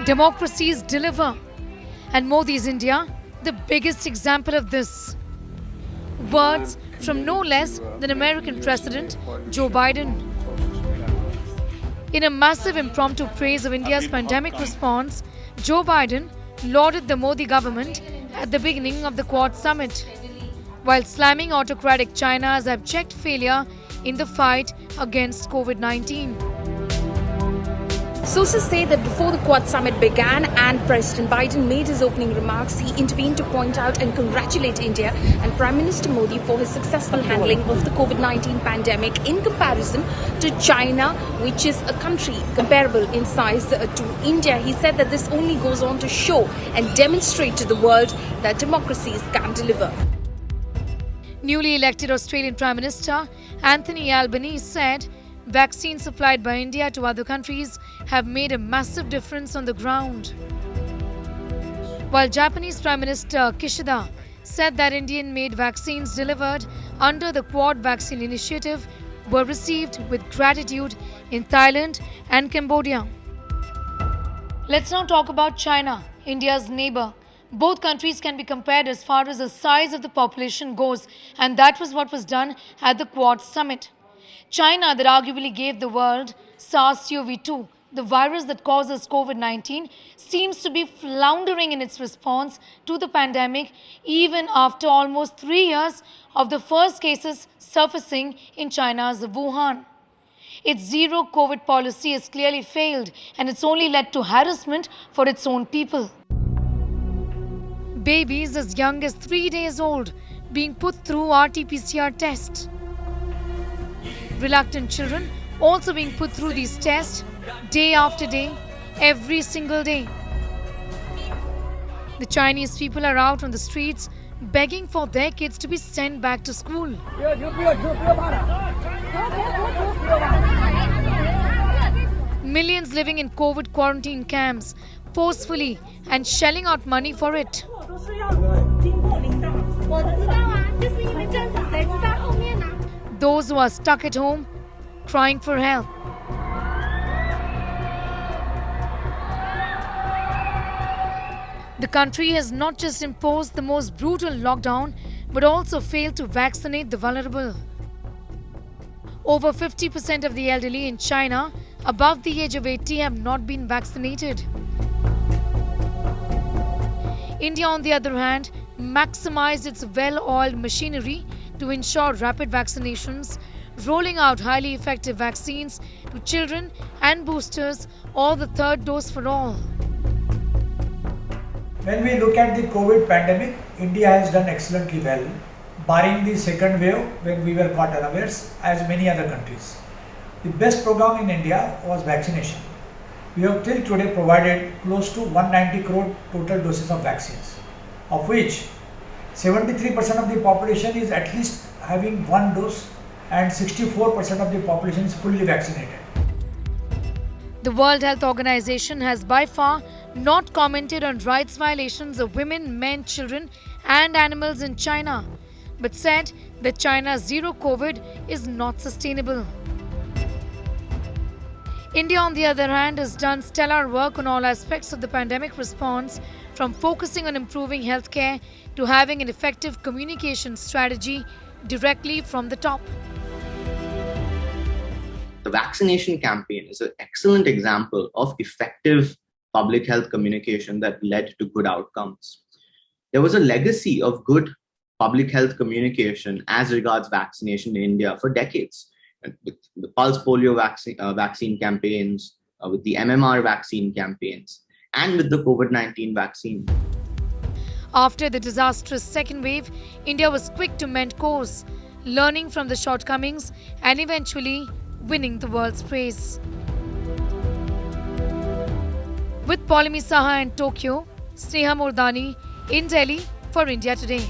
Democracies deliver. And Modi's India, the biggest example of this. Words from no less than American President Joe Biden. In a massive impromptu praise of India's pandemic response, Joe Biden lauded the Modi government at the beginning of the Quad summit, while slamming autocratic China's abject failure in the fight against COVID-19. Sources say that before the Quad summit began and President Biden made his opening remarks, he intervened to point out and congratulate India and Prime Minister Modi for his successful handling of the COVID-19 pandemic in comparison to China, which is a country comparable in size to India. He said that this only goes on to show and demonstrate to the world that democracies can deliver. Newly elected Australian Prime Minister Anthony Albanese said vaccines supplied by India to other countries have made a massive difference on the ground. While Japanese Prime Minister Kishida said that Indian-made vaccines delivered under the Quad vaccine initiative were received with gratitude in Thailand and Cambodia. Let's now talk about China, India's neighbor. Both countries can be compared as far as the size of the population goes, and that was what was done at the Quad summit. China, that arguably gave the world SARS-CoV-2, the virus that causes COVID-19, seems to be floundering in its response to the pandemic even after almost 3 years of the first cases surfacing in China's Wuhan. Its zero COVID policy has clearly failed, and it's only led to harassment for its own people. Babies as young as 3 days old being put through RT-PCR tests. Reluctant children also being put through these tests day after day, every single day. The Chinese people are out on the streets begging for their kids to be sent back to school. Millions living in COVID quarantine camps forcefully and shelling out money for it. Those who are stuck at home, crying for help. The country has not just imposed the most brutal lockdown, but also failed to vaccinate the vulnerable. Over 50% of the elderly in China above the age of 80 have not been vaccinated. India, on the other hand, maximized its well-oiled machinery to ensure rapid vaccinations, rolling out highly effective vaccines to children and boosters, or the third dose for all. When we look at the COVID pandemic, India has done excellently well, barring the second wave when we were caught unawares, as many other countries. The best program in India was vaccination. We have till today provided close to 190 crore total doses of vaccines, of which 73% of the population is at least having one dose and 64% of the population is fully vaccinated. The World Health Organization has by far not commented on rights violations of women, men, children and animals in China, but said that China's zero COVID is not sustainable. India, on the other hand, has done stellar work on all aspects of the pandemic response, from focusing on improving healthcare to having an effective communication strategy directly from the top. The vaccination campaign is an excellent example of effective public health communication that led to good outcomes. There was a legacy of good public health communication as regards vaccination in India for decades. With the pulse polio vaccine campaigns, with the MMR vaccine campaigns, and with the COVID-19 vaccine. After the disastrous second wave, India was quick to mend course, learning from the shortcomings and eventually winning the world's praise. With Paulimi Saha in Tokyo, Sneha Mordani in Delhi for India Today.